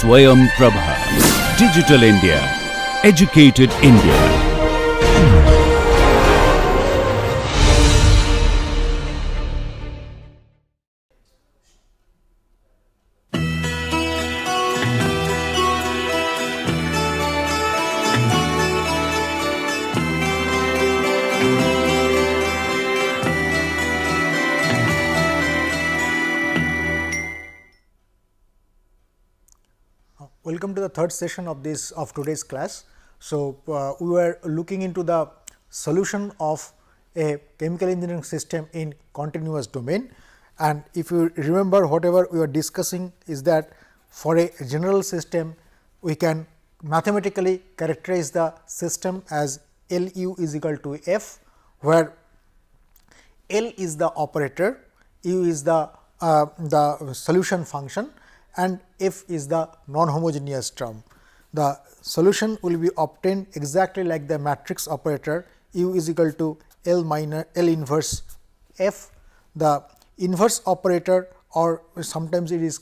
Swayam Prabha. Digital India. Educated India. Welcome to the third session of today's class. So, we were looking into the solution of a chemical engineering system in continuous domain, and if you remember, whatever we were discussing is that for a general system we can mathematically characterize the system as L u is equal to F, where L is the operator, u is the solution function, and F is the non-homogeneous term. The solution will be obtained exactly like the matrix operator u is equal to L minus L inverse F. The inverse operator, or sometimes it is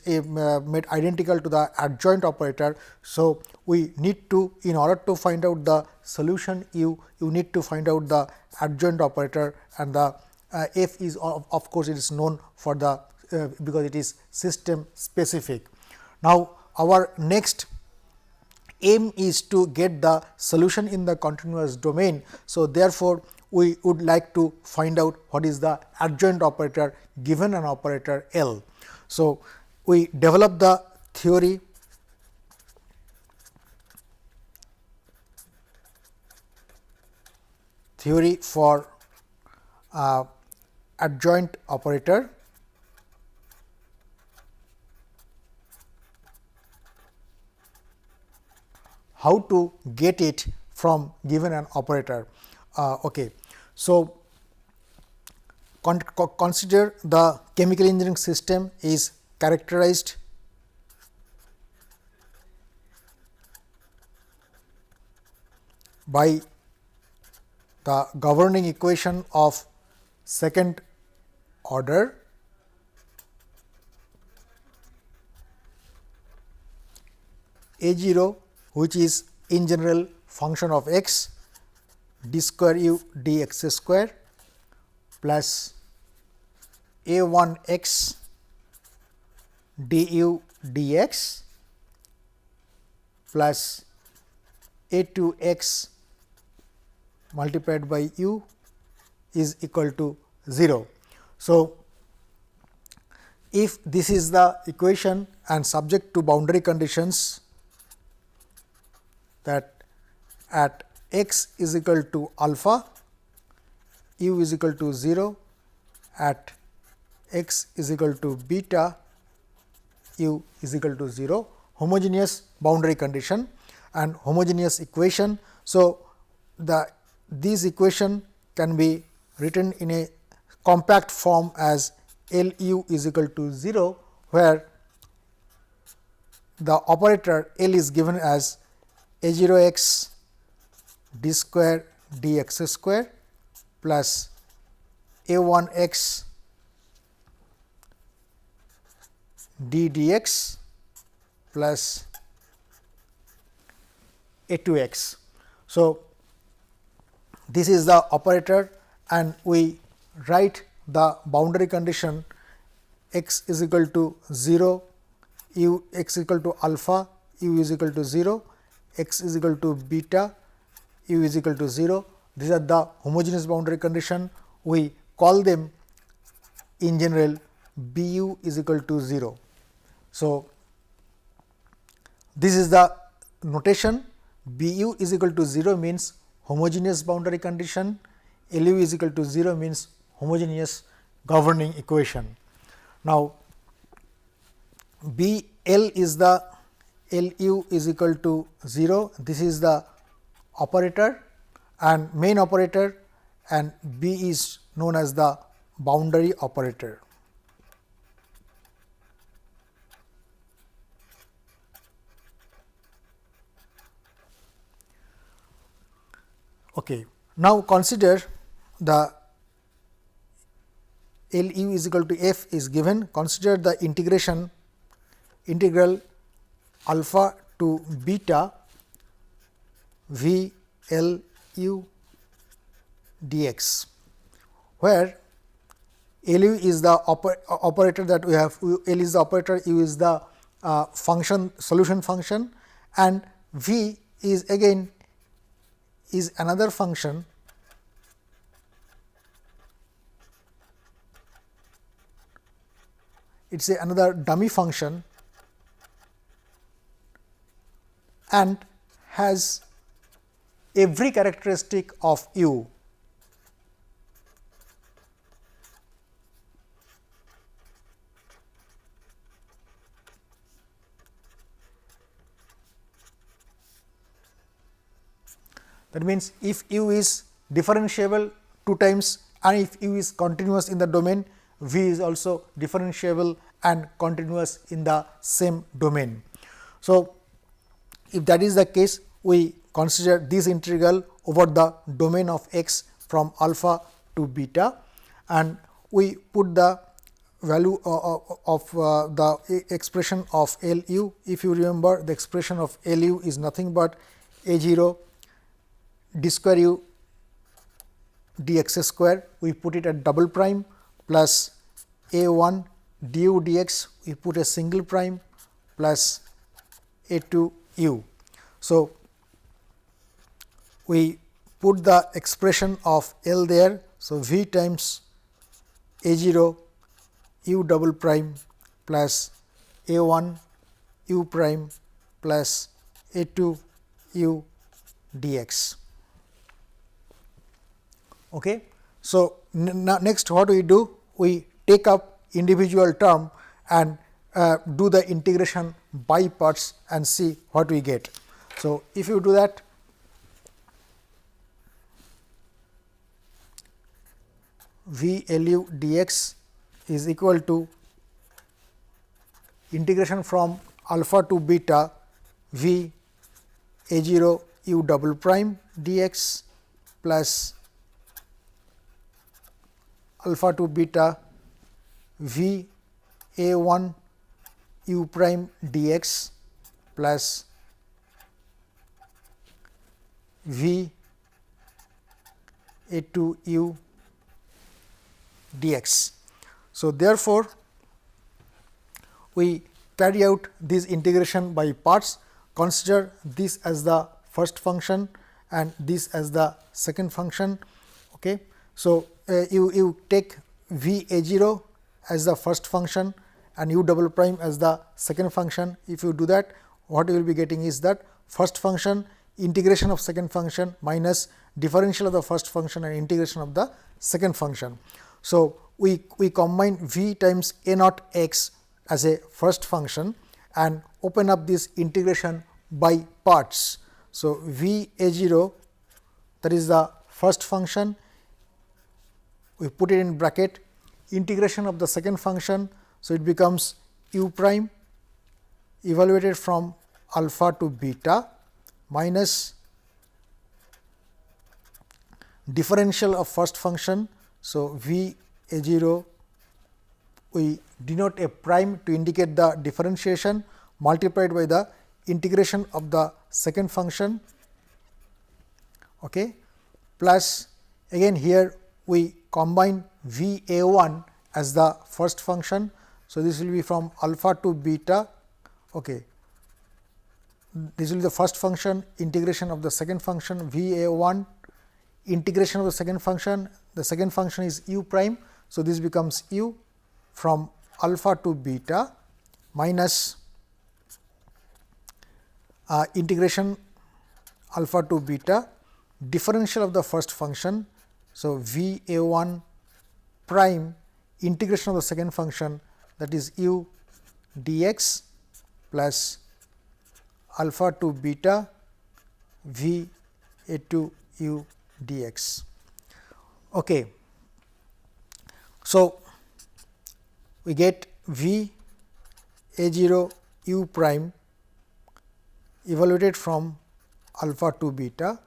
made identical to the adjoint operator. So, we need to, in order to find out the solution u, you need to find out the adjoint operator, and the F is of course, it is known for the because it is system specific. Now, our next aim is to get the solution in the continuous domain. So, therefore, we would like to find out what is the adjoint operator given an operator L. So, we develop the theory for adjoint operator. How to get it from given an operator. Okay. So, consider the chemical engineering system is characterized by the governing equation of second order A0, which is in general function of x d square u dx square plus a 1 x du dx plus a 2 x multiplied by u is equal to 0. So, if this is the equation and subject to boundary conditions, that at x is equal to alpha, u is equal to 0, at x is equal to beta, u is equal to 0, homogeneous boundary condition and homogeneous equation. So, these equation can be written in a compact form as L u is equal to 0, where the operator L is given as a 0 x d square dx square plus a 1 x d dx plus a 2 x. So, this is the operator, and we write the boundary condition x is equal to 0, u x is equal to alpha, u is equal to 0, x is equal to beta, u is equal to 0. These are the homogeneous boundary condition. We call them in general B u is equal to 0. So, this is the notation. B u is equal to 0 means homogeneous boundary condition, L u is equal to 0 means homogeneous governing equation. Now, B L is the L u is equal to 0, this is the operator and main operator, and B is known as the boundary operator. Okay. Now, consider the L u is equal to f is given, consider the integral alpha to beta V L u dx, where LU is the operator that we have, L is the operator, U is the function, solution function, and V is again is another function it is another dummy function and has every characteristic of U. That means, if U is differentiable 2 times and if U is continuous in the domain, V is also differentiable and continuous in the same domain. So, if that is the case, we consider this integral over the domain of x from alpha to beta, and we put the value of the expression of LU. If you remember, the expression of LU is nothing but A0 d square u dx square, we put it at double prime, plus A1 du dx, we put a single prime, plus A2 u. So, we put the expression of L there. So, V times A0 u double prime plus A1 u prime plus A2 u dx. Okay. So, next what we do? We take up individual term and do the integration by parts and see what we get. So, if you do that, V L u dx is equal to integration from alpha to beta V A0 u double prime dx plus alpha to beta V A1 u prime dx plus V A2 u dx. So, therefore, we carry out this integration by parts, consider this as the first function and this as the second function. Okay. So, you take V A0 as the first function and u double prime as the second function. If you do that, what you will be getting is that first function integration of second function minus differential of the first function and integration of the second function. So, we combine V times A naught x as a first function and open up this integration by parts. So, V A0, that is the first function, we put it in bracket, integration of the second function. So, it becomes u prime evaluated from alpha to beta minus differential of first function. So, V A0, we denote a prime to indicate the differentiation, multiplied by the integration of the second function, okay, plus again here we combine V A1 as the first function. So, this will be from alpha to beta, okay. This will be the first function, integration of the second function V A1, integration of the second function is u prime. So, this becomes u from alpha to beta minus integration alpha to beta, differential of the first function. So, V A1 prime integration of the second function, that is u dx plus alpha to beta V A2 u dx. Okay. So, we get V A0 u prime evaluated from alpha to beta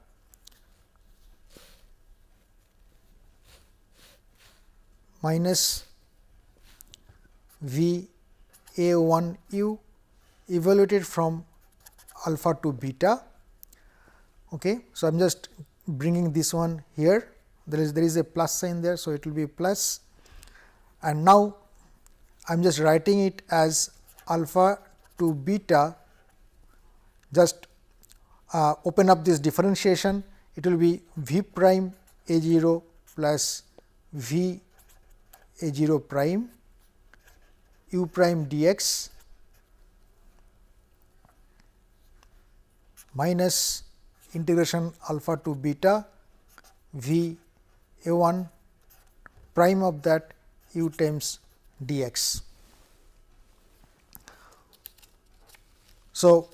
minus V A1 u evaluated from alpha to beta. Okay. So, I am just bringing this one here, there is a plus sign there. So, it will be plus, and now I am just writing it as alpha to beta. Just open up this differentiation, it will be v prime a 0 plus v a 0 prime u prime dx minus integration alpha to beta v a 1 prime of that u times dx. So,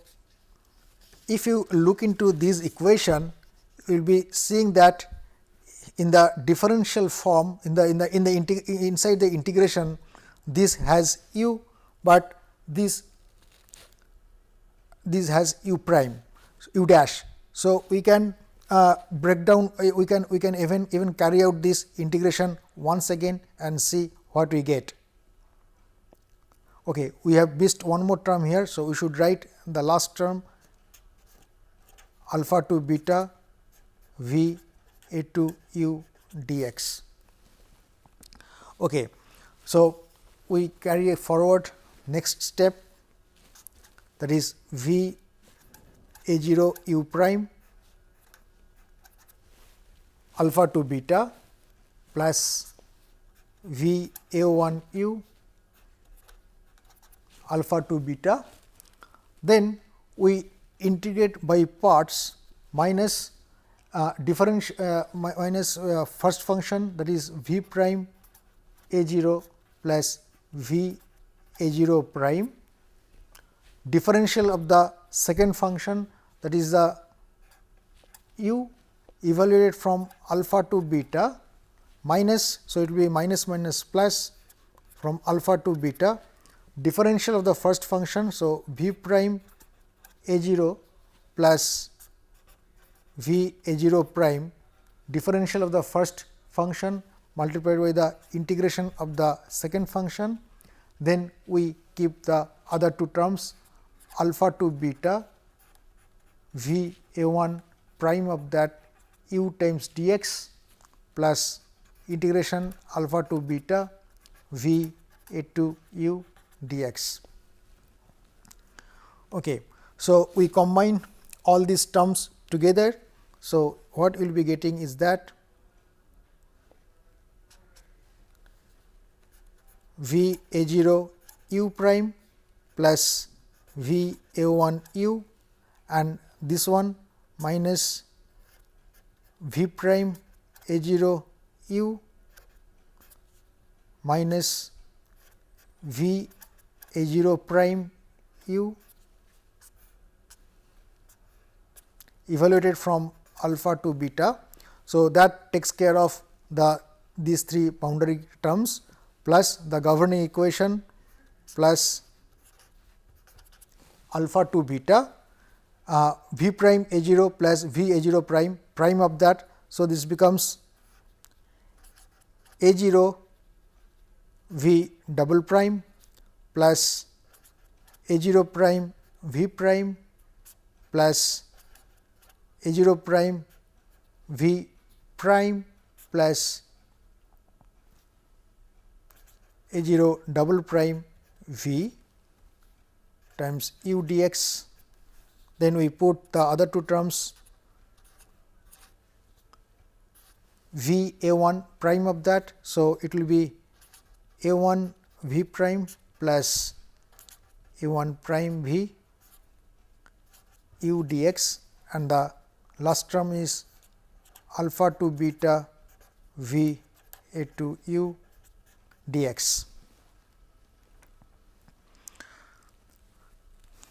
if you look into this equation, you will be seeing that in the differential form, inside the integration, this has u, but this has u prime, u dash. So, we can break down, we can even carry out this integration once again and see what we get. Okay, we have missed one more term here. So, we should write the last term alpha to beta v a to u dx. Okay. So, we carry forward next step, that is v a 0 u prime alpha to beta plus v a 1 u alpha to beta. Then we integrate by parts minus first function, that is v prime a 0 plus v a 0 prime, differential of the second function, that is the u evaluated from alpha to beta minus. So, it will be minus minus plus from alpha to beta, differential of the first function. So, v prime a 0 plus v a 0 prime, differential of the first function multiplied by the integration of the second function. Then we keep the other two terms alpha to beta v a 1 prime of that u times dx plus integration alpha to beta v a to u dx. Okay. So, we combine all these terms together. So, what we will be getting is that v a 0 u prime plus v a 1 u, and this one minus v prime a 0 u minus v a 0 prime u evaluated from alpha to beta. So, that takes care of these three boundary terms plus the governing equation plus alpha to beta v prime a 0 plus v a 0 prime of that. So, this becomes a 0 v double prime plus a 0 prime v prime plus a 0 prime v prime plus a 0 double prime v times u dx. Then we put the other two terms v a 1 prime of that. So, it will be a 1 v prime plus a 1 prime v u dx, and the last term is alpha to beta v a to u dx.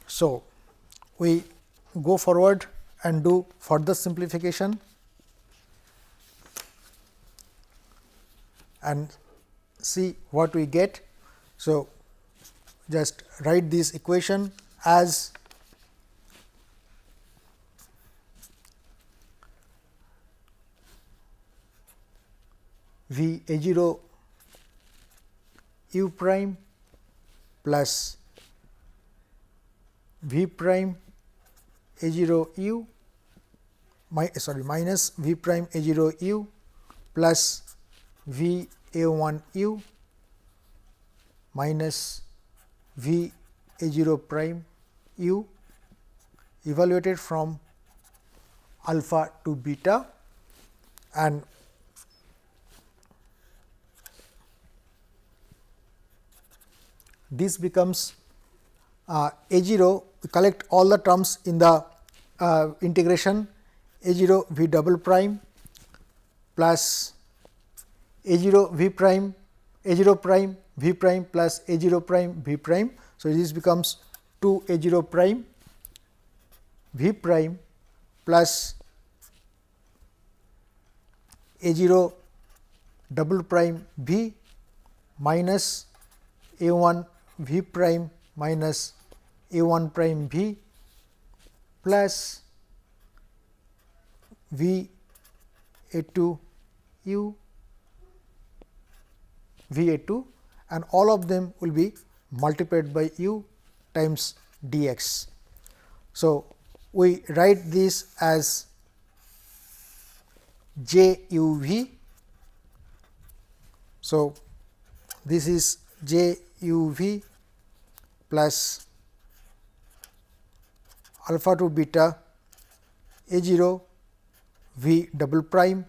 So, we go forward and do further simplification and see what we get. So, just write this equation as v a 0 u prime plus v prime a 0 u minus v prime a 0 u plus v a 1 u minus v a 0 prime u evaluated from alpha to beta, and this becomes a 0. We collect all the terms in the integration a 0 v double prime plus a 0 v prime a 0 prime v prime plus a 0 prime v prime. So, this becomes 2 a 0 prime v prime plus a 0 double prime v minus a 1 v prime minus a 1 prime v plus v a 2 u v a 2, and all of them will be multiplied by u times dx. So, we write this as j u v. So, this is j u v plus alpha to beta a 0 v double prime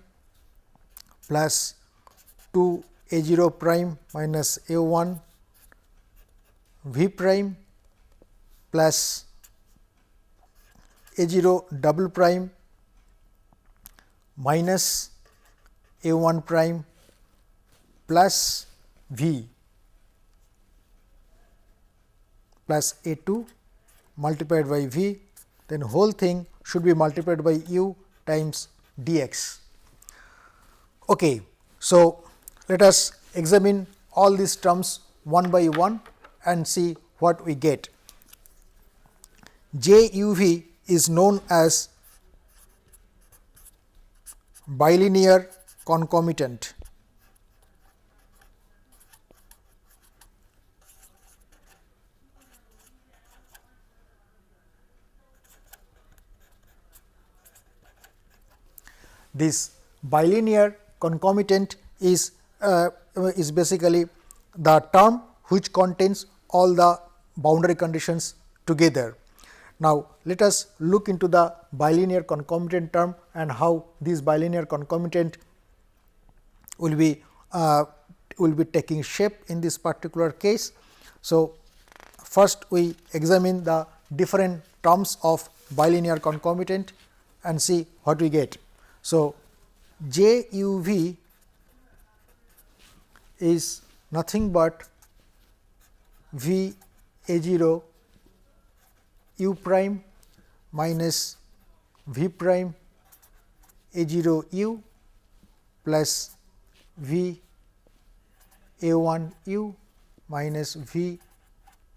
plus 2 a 0 prime minus a 1 v prime plus a 0 double prime minus a 1 prime plus v plus a 2 multiplied by v, then whole thing should be multiplied by u times dx. Okay. So, let us examine all these terms one by one and see what we get. J u v is known as bilinear concomitant. This bilinear concomitant is basically the term which contains all the boundary conditions together. Now, let us look into the bilinear concomitant term and how this bilinear concomitant will be taking shape in this particular case. So, first we examine the different terms of bilinear concomitant and see what we get. So, j u v is nothing but v a 0 u prime minus v prime a 0 u plus v a 1 u minus v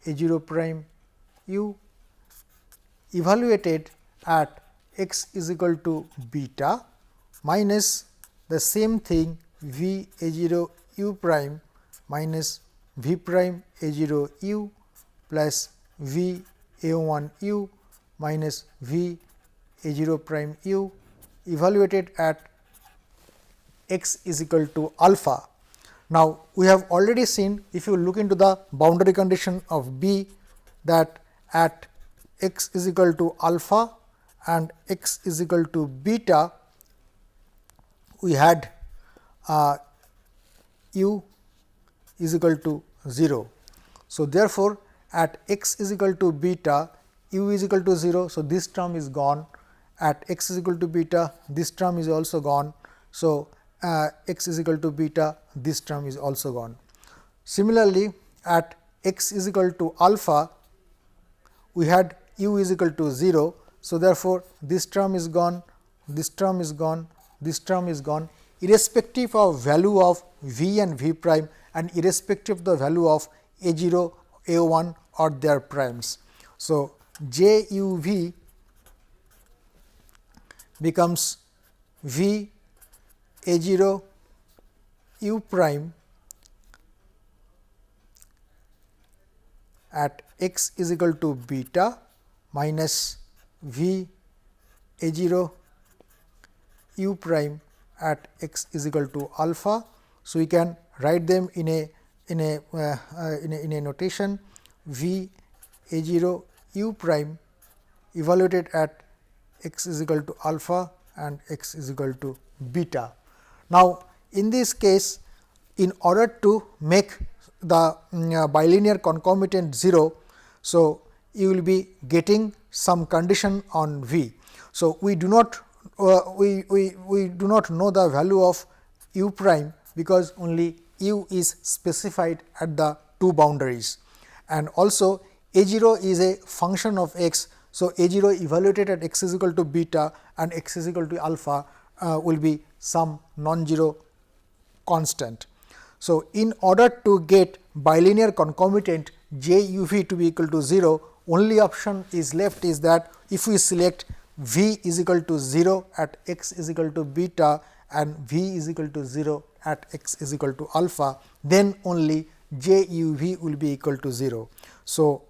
a 0 prime u evaluated at x is equal to beta minus the same thing v a 0 u prime minus v prime a 0 u plus v a 1 u minus v a 0 prime u evaluated at x is equal to alpha. Now, we have already seen, if you look into the boundary condition of B, that at x is equal to alpha and x is equal to beta, we had u is equal to 0. So, therefore, at x is equal to beta, u is equal to 0. So, this term is gone. At x is equal to beta, this term is also gone. So, x is equal to beta, this term is also gone. Similarly, at x is equal to alpha, we had u is equal to 0. So, therefore, this term is gone, this term is gone, this term is gone, irrespective of value of v and v prime and irrespective of the value of a 0, a 1 or their primes. So, j u v becomes v a 0 u prime at x is equal to beta minus V A 0 u prime at x is equal to alpha. So, we can write them in a notation V A 0 u prime evaluated at x is equal to alpha and x is equal to beta. Now, in this case, in order to make the bilinear concomitant 0, so you will be getting some condition on V. So, we do not we do not know the value of u prime, because only u is specified at the two boundaries, and also A 0 is a function of x. So, A 0 evaluated at x is equal to beta and x is equal to alpha will be some non-zero constant. So, in order to get bilinear concomitant j u v to be equal to 0, only option is left is that if we select v is equal to 0 at x is equal to beta and v is equal to 0 at x is equal to alpha, then only j u v will be equal to 0. So,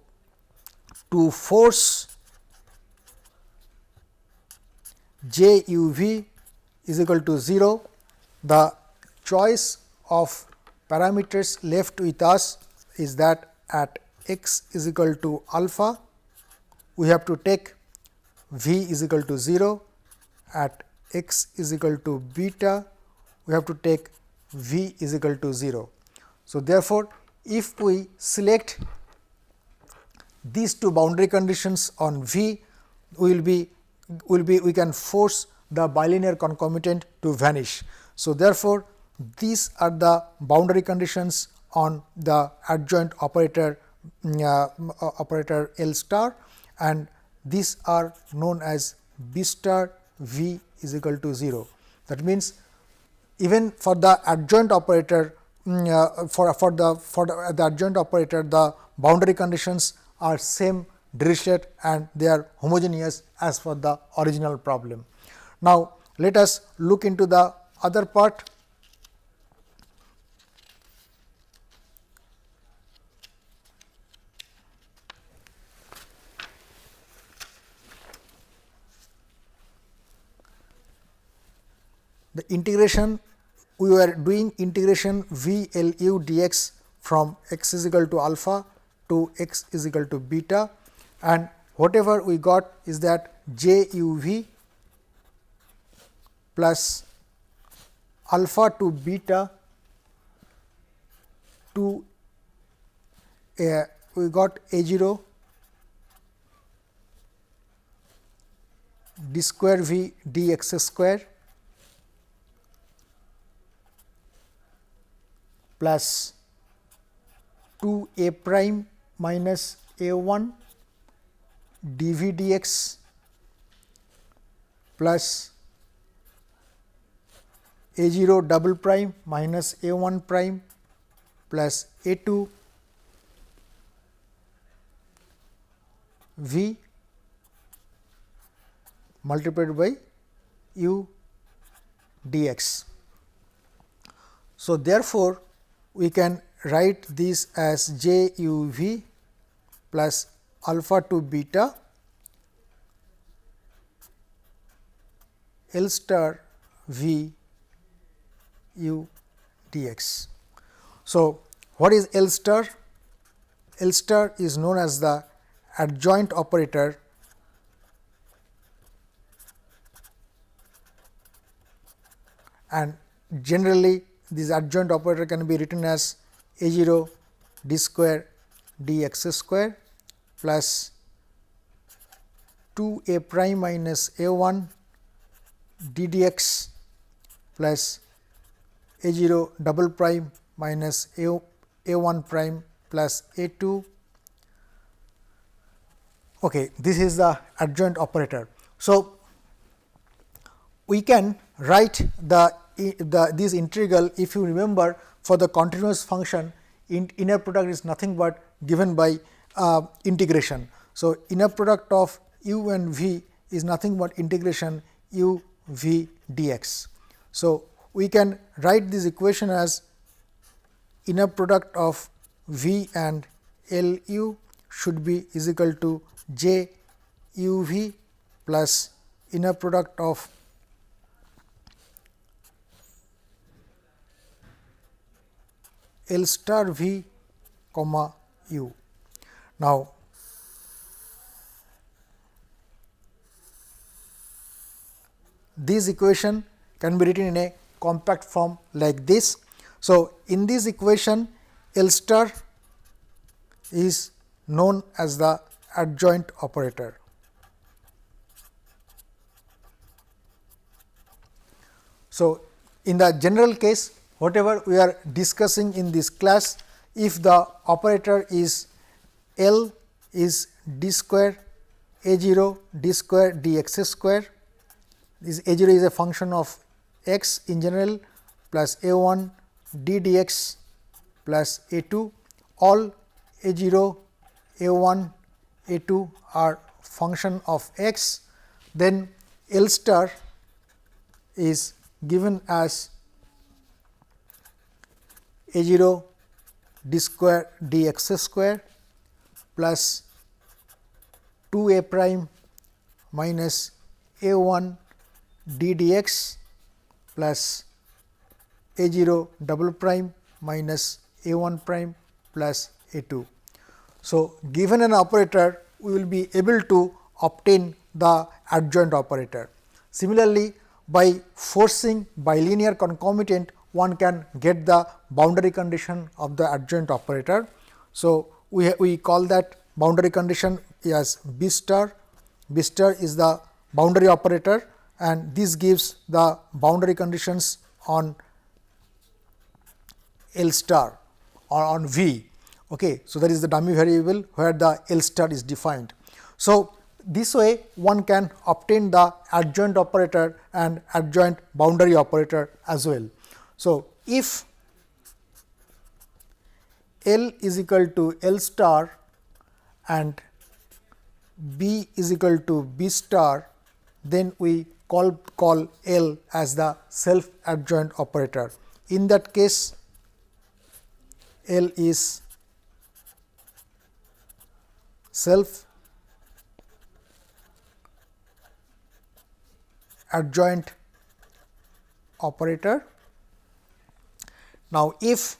to force j u v is equal to 0, the choice of parameters left with us is that at x is equal to alpha, we have to take v is equal to 0, at x is equal to beta, we have to take v is equal to 0. So, therefore, if we select these two boundary conditions on v, we can force the bilinear concomitant to vanish. So, therefore, these are the boundary conditions on the adjoint operator operator L star, and these are known as B star v is equal to 0. That means, even for the adjoint operator for the adjoint operator, the boundary conditions are same Dirichlet and they are homogeneous as for the original problem. Now, let us look into the other part. The integration, we were doing integration v L u dx from x is equal to alpha to x is equal to beta, and whatever we got is that j u v plus alpha to beta to we got a 0 d square v dx square plus 2 a prime minus a 1 dv dx plus a 0 double prime minus a 1 prime plus a 2 v multiplied by u dx. So, therefore, we can write this as j u v plus alpha to beta L star v u dx. So, what is L star? L star is known as the adjoint operator and generally this adjoint operator can be written as a 0 d square dx square plus 2 a prime minus a 1 d dx plus a 0 double prime minus a 1 prime plus a 2. Okay, this is the adjoint operator. So, we can write this integral. If you remember, for the continuous function, inner product is nothing but given by integration. So, inner product of u and v is nothing but integration u v dx. So, we can write this equation as inner product of v and L u should be is equal to j u v plus inner product of L star v comma u. Now, this equation can be written in a compact form like this. So, in this equation L star is known as the adjoint operator. So, in the general case, whatever we are discussing in this class, if the operator is L is d square a 0 d square d x square, this a 0 is a function of x in general plus a 1 d dx plus a 2, all a 0 a 1 a 2 are function of x, then L star is given as a 0 d square d x square plus 2 a prime minus a 1 d dx plus a 0 double prime minus a 1 prime plus a 2. So, given an operator, we will be able to obtain the adjoint operator. Similarly, by forcing bilinear concomitant, one can get the boundary condition of the adjoint operator. So, we call that boundary condition as B star. B star is the boundary operator, and this gives the boundary conditions on L star or on V. Okay. So, that is the dummy variable where the L star is defined. So, this way one can obtain the adjoint operator and adjoint boundary operator as well. So, if L is equal to L star and B is equal to B star, then we call L as the self adjoint operator. In that case, L is self adjoint operator. Now, if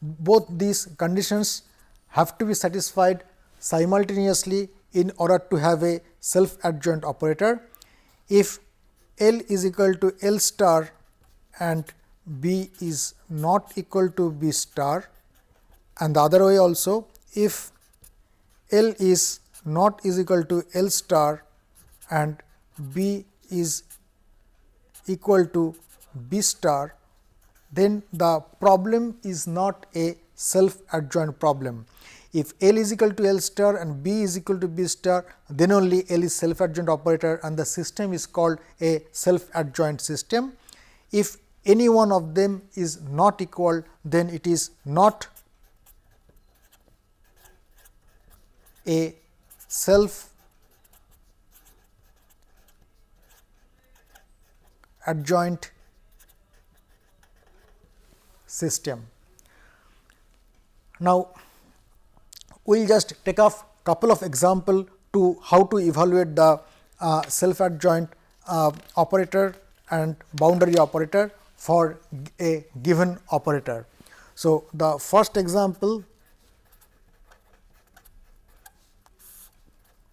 both these conditions have to be satisfied simultaneously in order to have a self adjoint operator, if L is equal to L star and B is not equal to B star, and the other way also, if L is not is equal to L star and B is equal to B star, then the problem is not a self adjoint problem. If L is equal to L star and B is equal to B star, then only L is self adjoint operator and the system is called a self adjoint system. If any one of them is not equal, then it is not a self adjoint system. Now, we will just take off couple of example to how to evaluate the self adjoint operator and boundary operator for a given operator. So, the first example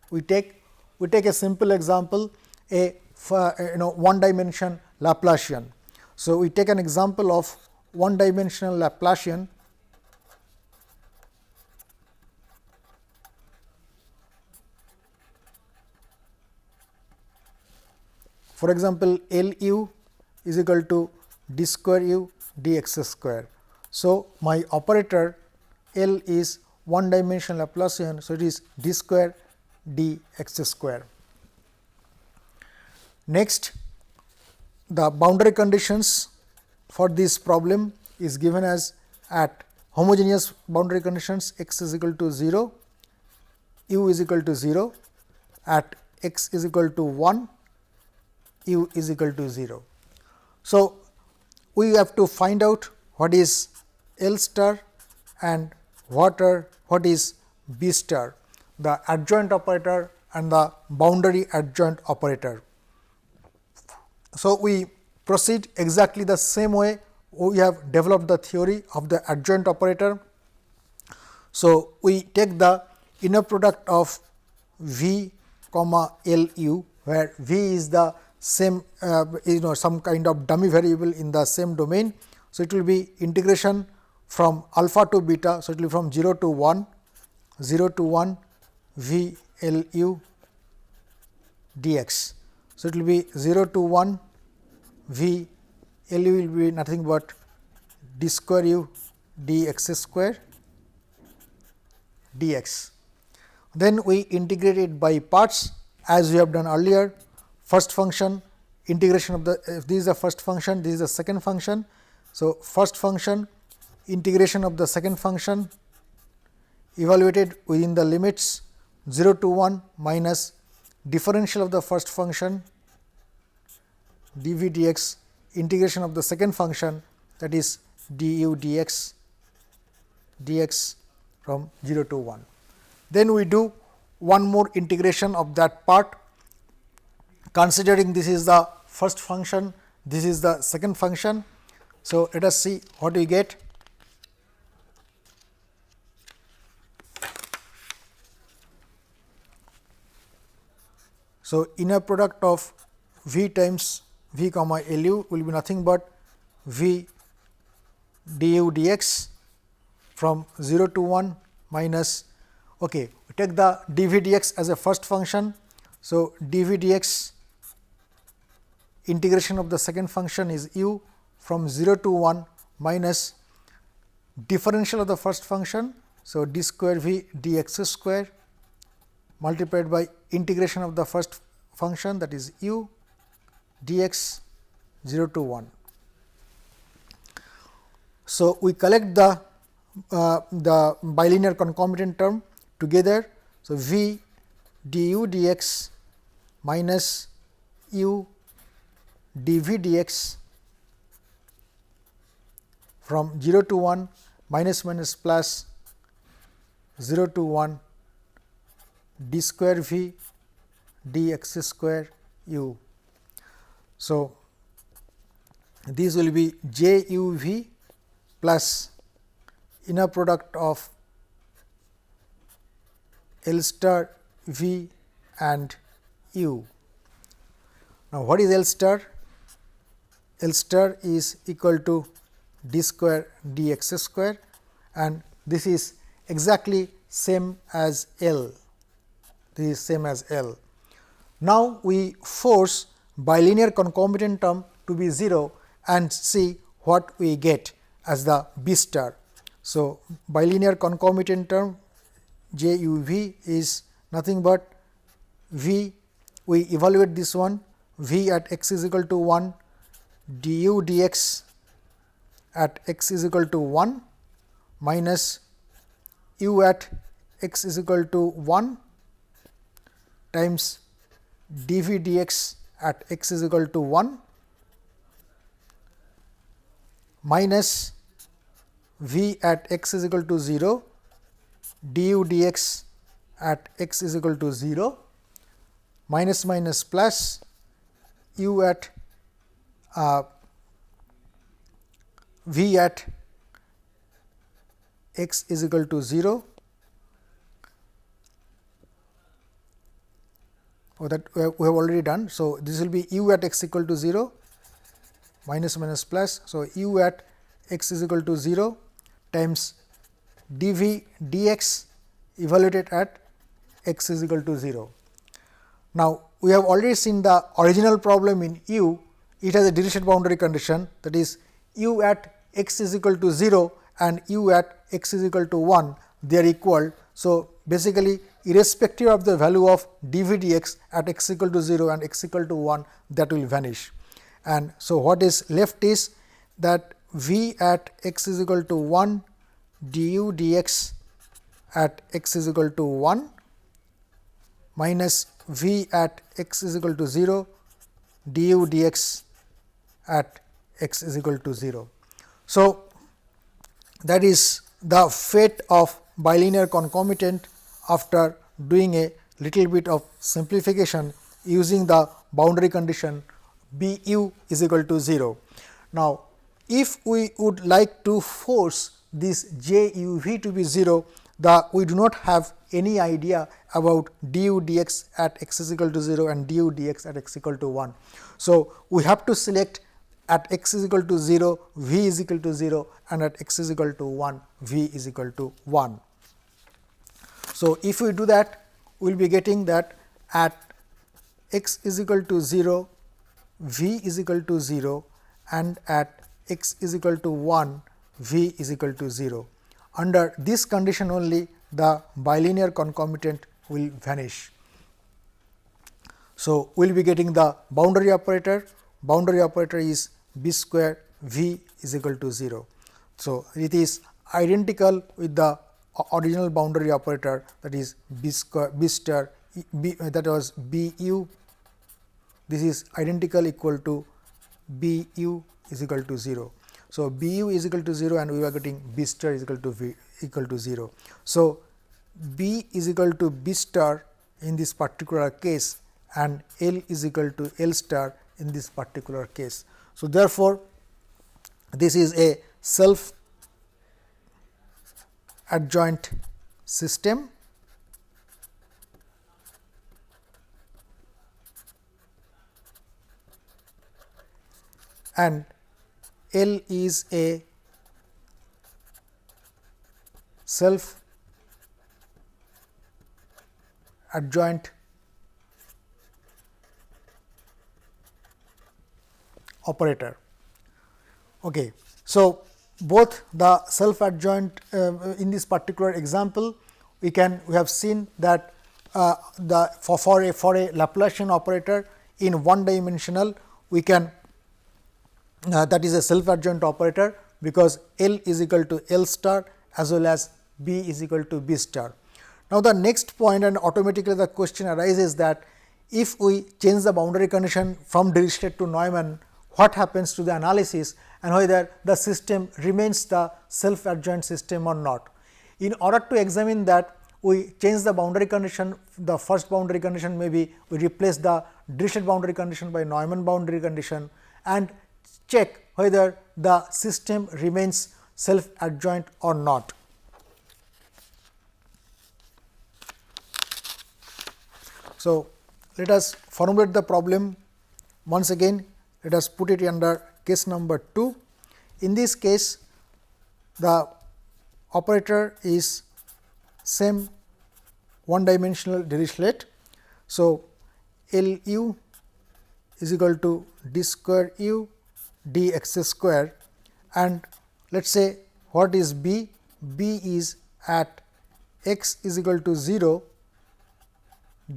we take a simple example, a one dimension Laplacian. So, we take an example of one dimensional Laplacian . For example, L u is equal to d square u dx square. So, my operator L is one dimensional Laplacian. So, it is d square dx square. Next, the boundary conditions for this problem is given as at homogeneous boundary conditions x is equal to 0, u is equal to 0, at x is equal to 1, u is equal to 0. So, we have to find out what is L star and what is B star. the adjoint operator and the boundary adjoint operator. So, we proceed exactly the same way we have developed the theory of the adjoint operator. So, we take the inner product of V comma L u, where V is the same some kind of dummy variable in the same domain. So, it will be integration from alpha to beta. So, it will be from 0 to 1 V L u dx. So, it will be 0 to 1 V L u will be nothing but d square u dx square dx. Then we integrate it by parts as we have done earlier. First function integration of the if this is the first function, this is the second function. So, first function integration of the second function evaluated within the limits 0 to 1 minus differential of the first function dv dx integration of the second function, that is du dx from 0 to 1. Then we do one more integration of that part, considering this is the first function, this is the second function. So, let us see what we get. So, inner product of V times V comma L u will be nothing but V du dx from 0 to 1 minus, we take the dv dx as a first function. So, dv dx integration of the second function is u from 0 to 1 minus differential of the first function. So, d square v dx square multiplied by integration of the first function, that is u dx 0 to 1. So, we collect the bilinear concomitant term together. So, v du dx minus u dv dx from 0 to 1 minus plus 0 to 1 d square v dx square u. So, these will be j u v plus inner product of L star v and u. Now, what is L star? L star is equal to d square dx square, and this is exactly same as L. This is same as L. Now, we force bilinear concomitant term to be 0 and see what we get as the B star. So, bilinear concomitant term j u v is nothing but v, we evaluate this one, v at x is equal to 1 du dx at x is equal to 1 minus u at x is equal to 1 times dv dx at x is equal to 1 minus v at x is equal to 0 du dx at x is equal to 0 minus plus u at v at x is equal to 0, that we have already done. So, this will be u at x equal to 0 minus plus. So, u at x is equal to 0 times dv dx evaluated at x is equal to 0. Now, we have already seen the original problem in u, it has a deletion boundary condition, that is u at x is equal to 0 and u at x is equal to 1, they are equal. So, basically irrespective of the value of dv dx at x equal to 0 and x equal to 1, that will vanish. And so, what is left is that v at x is equal to 1 du dx at x is equal to 1 minus v at x is equal to 0 du dx at x is equal to 0. So, that is the fate of bilinear concomitant after doing a little bit of simplification using the boundary condition B u is equal to 0. Now, if we would like to force this j u v to be 0, we do not have any idea about du dx at x is equal to 0 and du dx at x equal to 1. So, we have to select at x is equal to 0, v is equal to 0 and at x is equal to 1, v is equal to 1. So, if we do that, we will be getting that at x is equal to 0, v is equal to 0 and at x is equal to 1, v is equal to 0. Under this condition only, the bilinear concomitant will vanish. So, we will be getting the boundary operator. Boundary operator is b square v is equal to 0. So, it is identical with the original boundary operator, that is b square b star b, that was b u. This is identical equal to b u is equal to 0. So, b u is equal to 0 and we are getting b star is equal to v equal to 0. So, b is equal to b star in this particular case and L is equal to L star in this particular case. So, therefore, this is a self adjoint system and L is a self adjoint operator. Okay. So, both the self adjoint in this particular example, we have seen that for a Laplacian operator in one dimensional, we can that is a self adjoint operator, because L is equal to L star as well as B is equal to B star. Now, the next point, and automatically the question arises that if we change the boundary condition from Dirichlet to Neumann, what happens to the analysis and whether the system remains the self adjoint system or not. In order to examine that, we change the boundary condition. The first boundary condition may be we replace the Dirichlet boundary condition by Neumann boundary condition and check whether the system remains self adjoint or not. So, let us formulate the problem once again. Let us put it under case number 2. In this case, the operator is same one dimensional Dirichlet. So, L u is equal to d square u d x square, and let us say what is b? B is at x is equal to 0,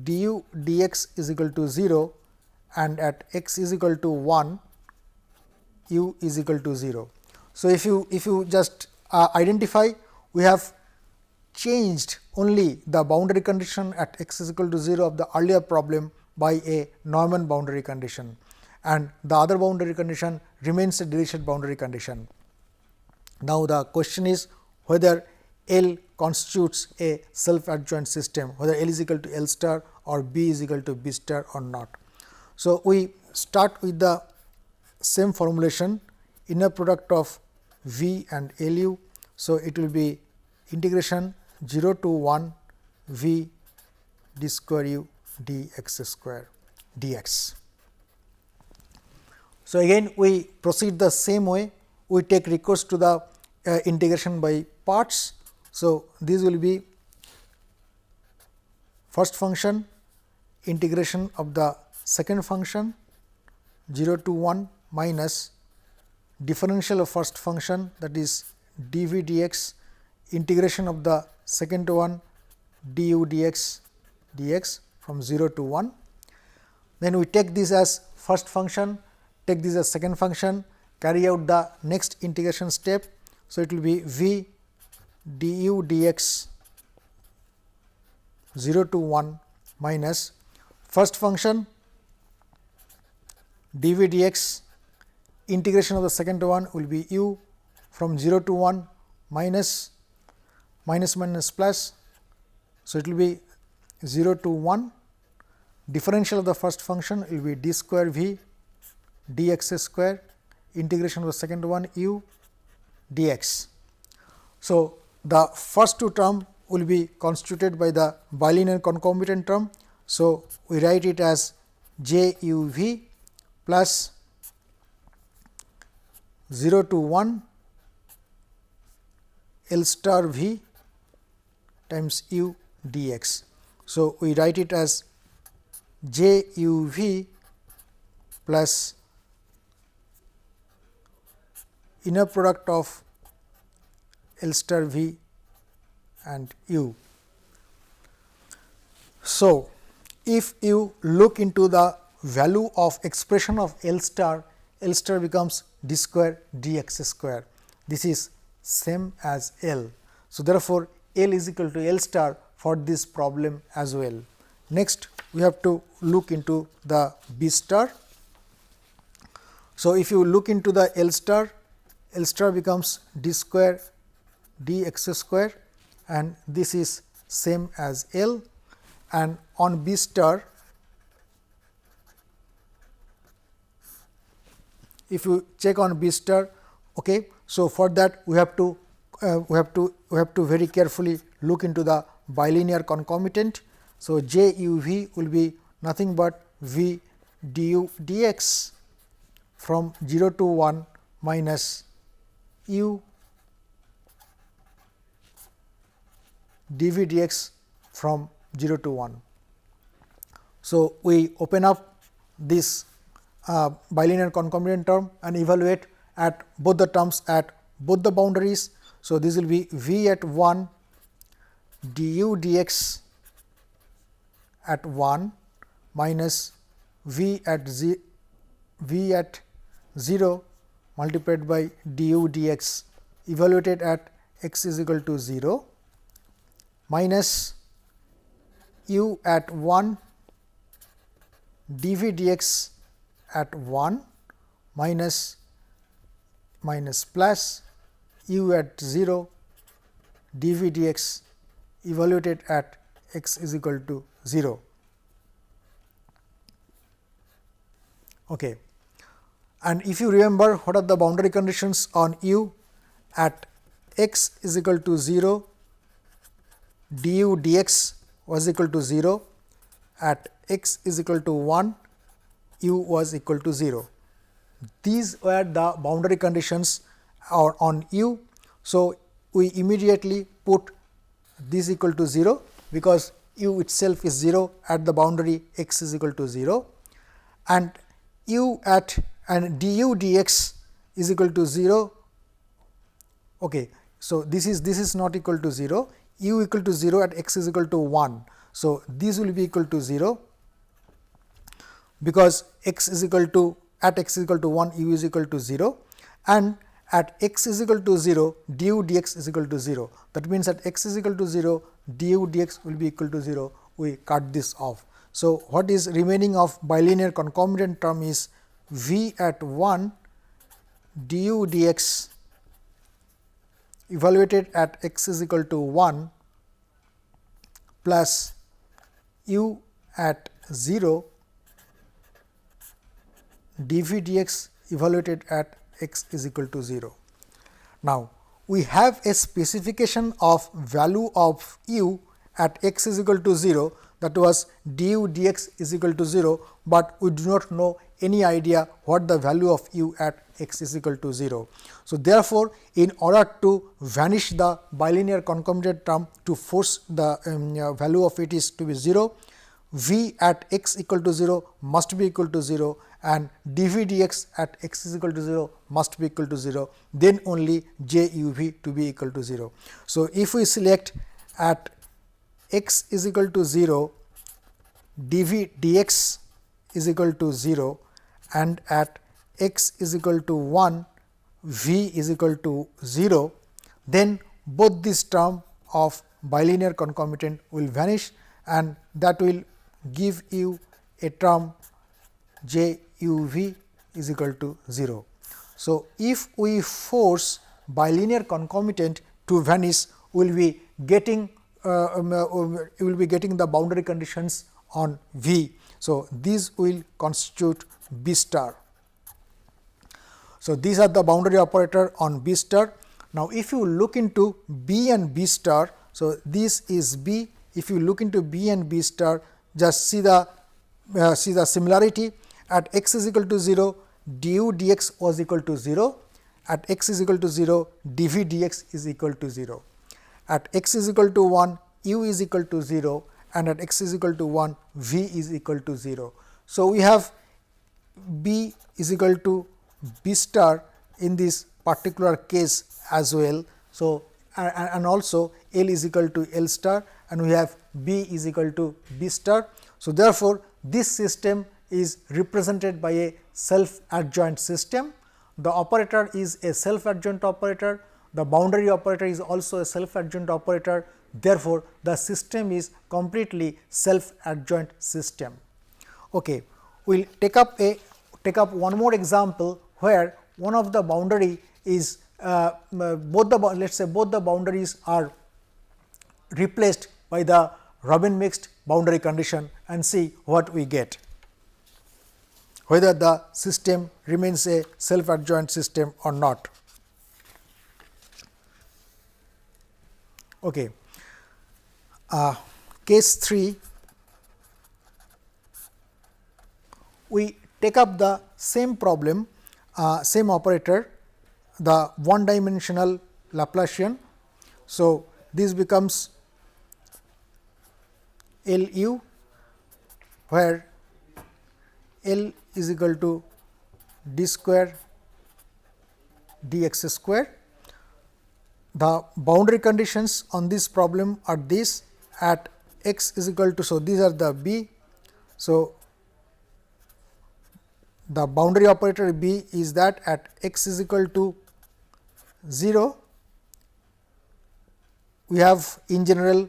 du dx is equal to 0 and at x is equal to 1, u is equal to 0. So, if you just identify, we have changed only the boundary condition at x is equal to 0 of the earlier problem by a Neumann boundary condition, and the other boundary condition remains a Dirichlet boundary condition. Now, the question is whether L constitutes a self adjoint system, whether L is equal to L star or B is equal to B star or not. So, we start with the same formulation, inner product of V and L u. So, it will be integration 0 to 1 V d square u d x square dx. So, again we proceed the same way, we take recourse to the integration by parts. So, this will be first function integration of the second function 0 to 1 minus differential of first function, that is dv dx, integration of the second one du dx dx from 0 to 1. Then we take this as first function, take this as second function, carry out the next integration step. So, it will be v du dx 0 to 1 minus first function dv dx, integration of the second one will be u from 0 to 1 minus minus plus. So, it will be 0 to 1, differential of the first function will be d square v dx square, integration of the second one u dx. So, the first two term will be constituted by the bilinear concomitant term. So, we write it as j u v plus 0 to 1 L star v times u dx. So, we write it as j u v plus inner product of L star v and u. So, if you look into the value of expression of L star becomes d square dx square. This is same as L. So, therefore, L is equal to L star for this problem as well. Next, we have to look into the B star. So, if you look into the L star becomes d square dx square, and this is same as L, and on B star, if you check on B star, okay. So, for that we have to very carefully look into the bilinear concomitant. So, j u v will be nothing but v du dx from 0 to 1 minus u dv dx from 0 to 1. So, we open up this bilinear concomitant term and evaluate at both the terms at both the boundaries. So, this will be v at 1 du dx at 1 minus v at 0 multiplied by du dx evaluated at x is equal to 0 minus u at 1 dv dx at 1 minus plus u at 0 dv dx evaluated at x is equal to 0. Okay. And if you remember what are the boundary conditions on u, at x is equal to 0, du dx was equal to 0, at x is equal to 1, u was equal to 0. These were the boundary conditions on u. So, we immediately put this equal to 0, because u itself is 0 at the boundary x is equal to 0, and u at and du dx is equal to 0. Okay. So, this is not equal to 0, u equal to 0 at x is equal to 1. So, these will be equal to 0, because x is equal to at x is equal to 1, u is equal to 0, and at x is equal to 0, du dx is equal to 0. That means, at x is equal to 0, du dx will be equal to 0. We cut this off. So, what is remaining of bilinear concomitant term is v at 1 du dx evaluated at x is equal to 1 plus u at 0 dv dx evaluated at x is equal to 0. Now, we have a specification of value of u at x is equal to 0, that was du dx is equal to 0, but we do not know any idea what the value of u at x is equal to 0. So, therefore, in order to vanish the bilinear concomitant term, to force the value of it is to be 0, v at x equal to 0 must be equal to 0, and dv dx at x is equal to 0 must be equal to 0, then only j u v to be equal to 0. So, if we select at x is equal to 0, dv dx is equal to 0, and at x is equal to 1, v is equal to 0, then both this term of bilinear concomitant will vanish, and that will give you a term j u v is equal to 0. So, if we force bilinear concomitant to vanish, we will be getting you will be getting the boundary conditions on V. So, these will constitute B star. So, these are the boundary operator on B star. Now, if you look into B and B star, so this is B. If you look into B and B star, just see the similarity. At x is equal to 0, du dx was equal to 0. At x is equal to 0, dv dx is equal to 0. At x is equal to 1, u is equal to 0, and at x is equal to 1, v is equal to 0. So, we have B is equal to B star in this particular case as well. So, and also L is equal to L star, and we have B is equal to B star. So, therefore, this system is represented by a self adjoint system. The operator is a self adjoint operator, the boundary operator is also a self adjoint operator. Therefore, the system is completely self adjoint system. Okay. We will take up one more example where one of the boundary is let us say both the boundaries are replaced by the Robin mixed boundary condition, and see what we get, whether the system remains a self adjoint system or not. Okay. Case 3, we take up the same problem, same operator, the one dimensional Laplacian. So, this becomes L u, where L is equal to d square dx square. The boundary conditions on this problem are this: at x is equal to, so these are the B. So, the boundary operator B is that at x is equal to 0, we have in general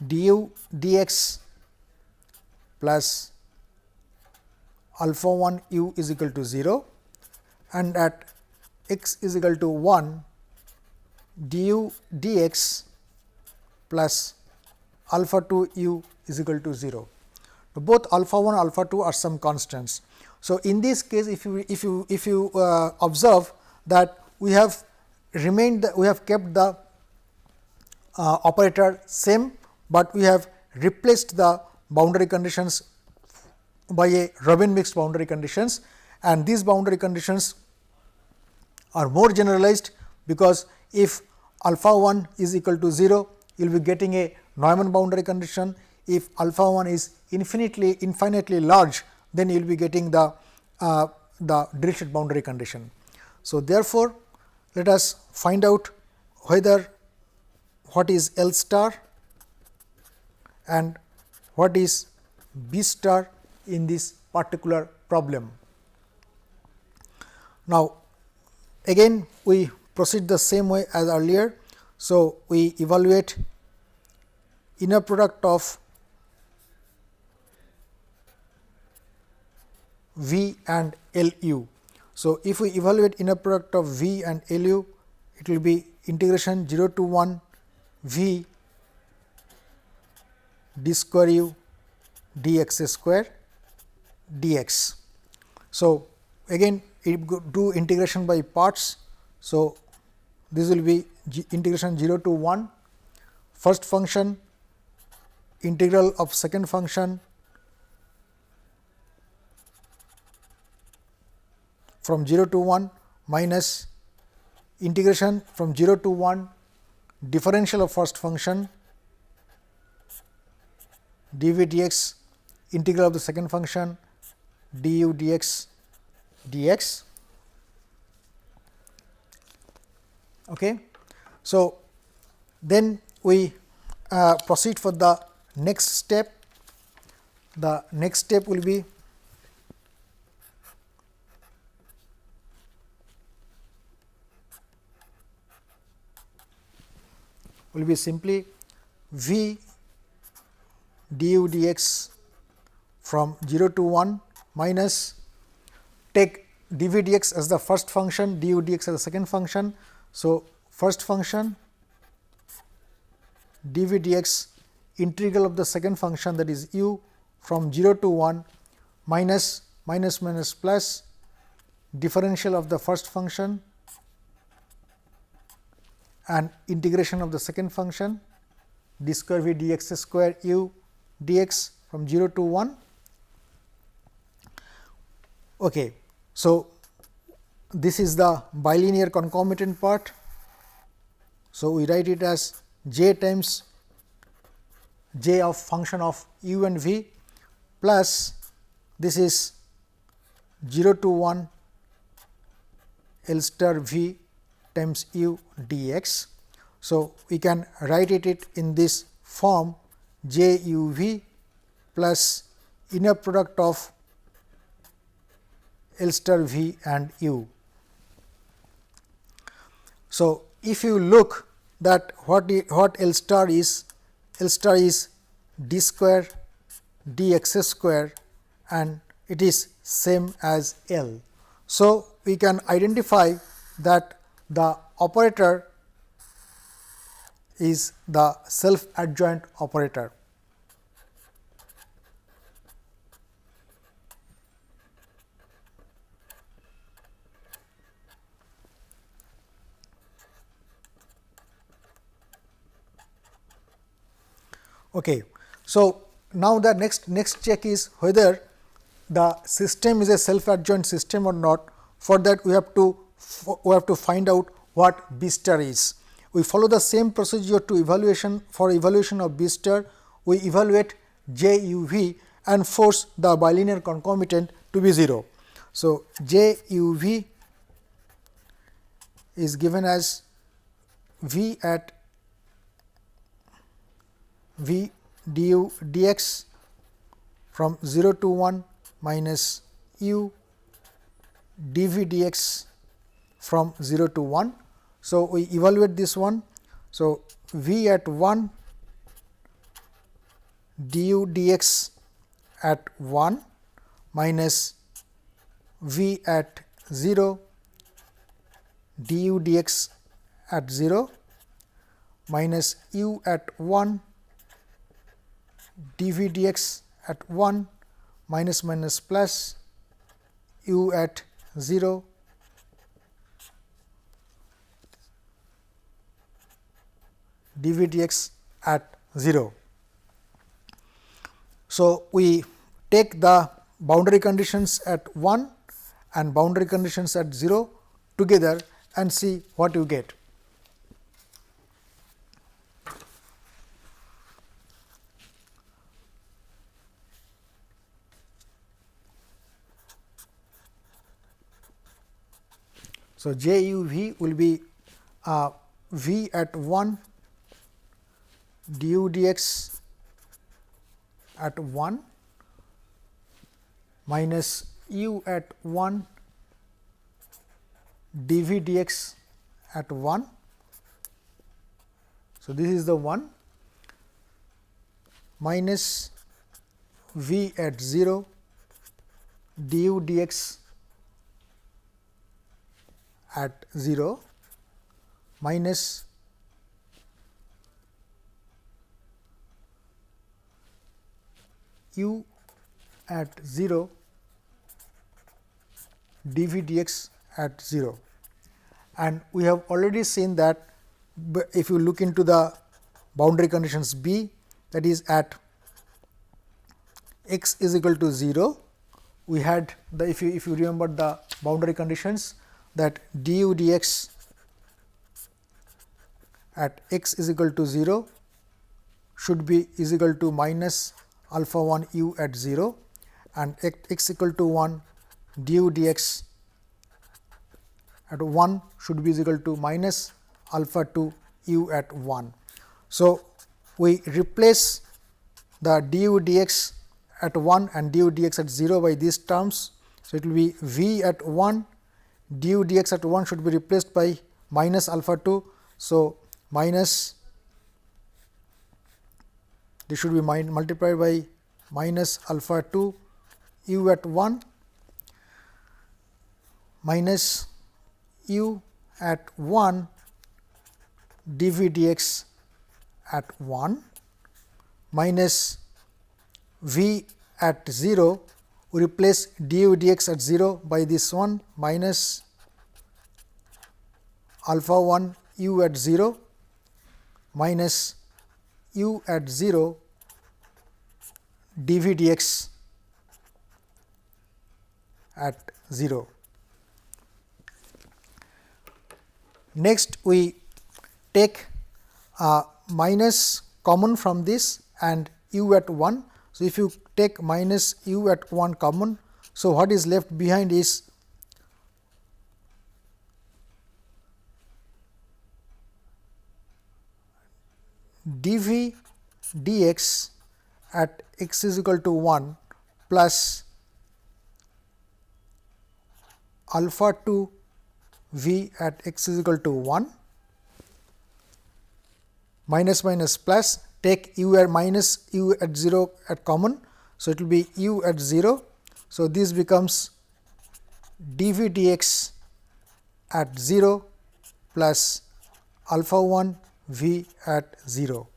du dx plus alpha 1 u is equal to 0, and at x is equal to 1, du dx plus alpha 2 u is equal to 0. Both alpha 1 alpha 2 are some constants. So, in this case, if you observe that we have kept the operator same, but we have replaced the boundary conditions by a Robin mixed boundary conditions, and these boundary conditions are more generalized, because if alpha 1 is equal to 0, you will be getting a Neumann boundary condition. If alpha 1 is infinitely large, then you will be getting the Dirichlet boundary condition. So, therefore, let us find out whether what is L star and what is B star in this particular problem. Now, again we proceed the same way as earlier. So, we evaluate inner product of V and L u. So, if we evaluate inner product of V and L u, it will be integration 0 to 1 V d square u dx square dx. So, again do integration by parts. So, this will be integration 0 to 1 first function, integral of second function from 0 to 1 minus integration from 0 to 1 differential of first function dv dx, integral of the second function du dx dx. Okay. So, then we proceed for the next step. The next step will be simply V du dx from 0 to 1 minus take dv dx as the first function, du dx as the second function. So, first function dv dx integral of the second function, that is u from 0 to 1 minus plus differential of the first function and integration of the second function d square v dx square u dx from 0 to 1. Okay. So, this is the bilinear concomitant part. So, we write it as j times j of function of u and v plus this is 0 to 1 L star v times u dx. So, we can write it in this form j u v plus inner product of L star v and u. So, if you look that what L star is d square dx square and it is same as L. So, we can identify that the operator is the self adjoint operator. Okay. So, now the next check is whether the system is a self adjoint system or not. For that we have to find out what B star is. We follow the same procedure to evaluation. For evaluation of B star, we evaluate j u v and force the bilinear concomitant to be 0. So, j u v is given as v at v du dx from 0 to 1 minus u dv dx from 0 to 1. So, we evaluate this one. So, v at 1 du dx at 1 minus v at 0 du dx at 0 minus u at 1 dv dx at 1 minus plus u at 0 dv dx at 0. So, we take the boundary conditions at 1 and boundary conditions at 0 together and see what you get. So, j u v will be v at 1 du dx at 1 minus u at 1 dv dx at 1. So, this is the 1 minus v at 0 du dx at 0 minus u at 0 dv dx at 0. And we have already seen that if you look into the boundary conditions B, that is at x is equal to 0, we had the if you remember the boundary conditions, that du dx at x is equal to 0 should be is equal to minus alpha 1 u at 0 and x equal to 1 du dx at 1 should be is equal to minus alpha 2 u at 1. So, we replace the du dx at 1 and du dx at 0 by these terms. So, it will be v at 1 du dx at 1 should be replaced by minus alpha 2. So, minus this should be multiplied by minus alpha 2 u at 1 minus u at 1 dv dx at 1 minus v at 0, we replace du dx at 0 by this one minus alpha 1 u at 0 minus u at 0 dv dx at 0. Next, we take minus common from this and u at 1. So, if you take minus u at 1 common, so what is left behind is dv dx at x is equal to 1 plus alpha 2 v at x is equal to 1 minus minus plus, take u at minus u at 0 at common. So, it will be u at 0. So, this becomes dv dx at 0 plus alpha 1 v at 0.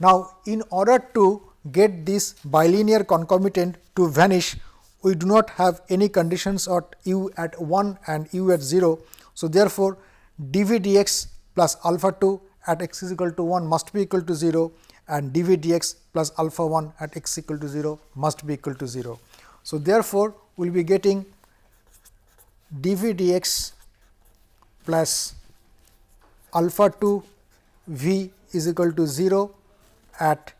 Now, in order to get this bilinear concomitant to vanish, we do not have any conditions at u at 1 and u at 0. So, therefore, dv dx plus alpha 2 at x is equal to 1 must be equal to 0 and dv dx plus alpha 1 at x equal to 0 must be equal to 0. So, therefore, we will be getting dv dx plus alpha 2 v is equal to 0 at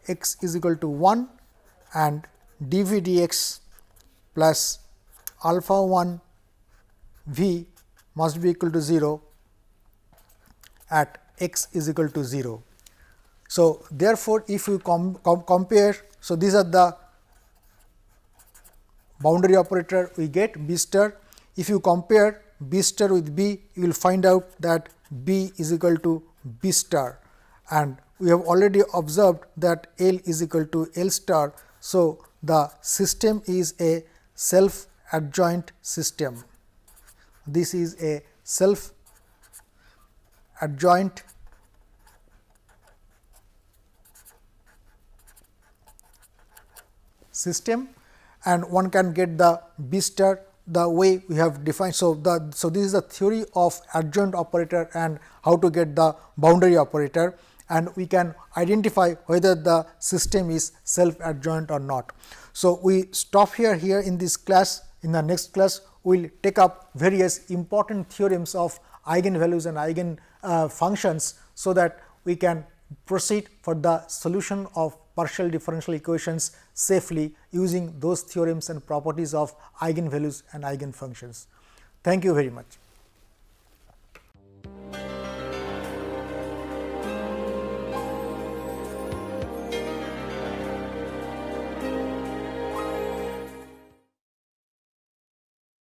x is equal to 1 and dv dx plus alpha 1 v must be equal to 0 at x is equal to 0. So, therefore, if you compare, so these are the boundary operator we get B star. If you compare B star with B, you will find out that B is equal to B star, and we have already observed that L is equal to L star. So, the system is a self adjoint system. This is a self adjoint system, and one can get the B star the way we have defined. So, this is the theory of adjoint operator and how to get the boundary operator, and we can identify whether the system is self adjoint or not. So, we stop here in this class. In the next class, we will take up various important theorems of eigenvalues and eigen functions, so that we can proceed for the solution of partial differential equations safely using those theorems and properties of eigenvalues and eigenfunctions. Thank you very much.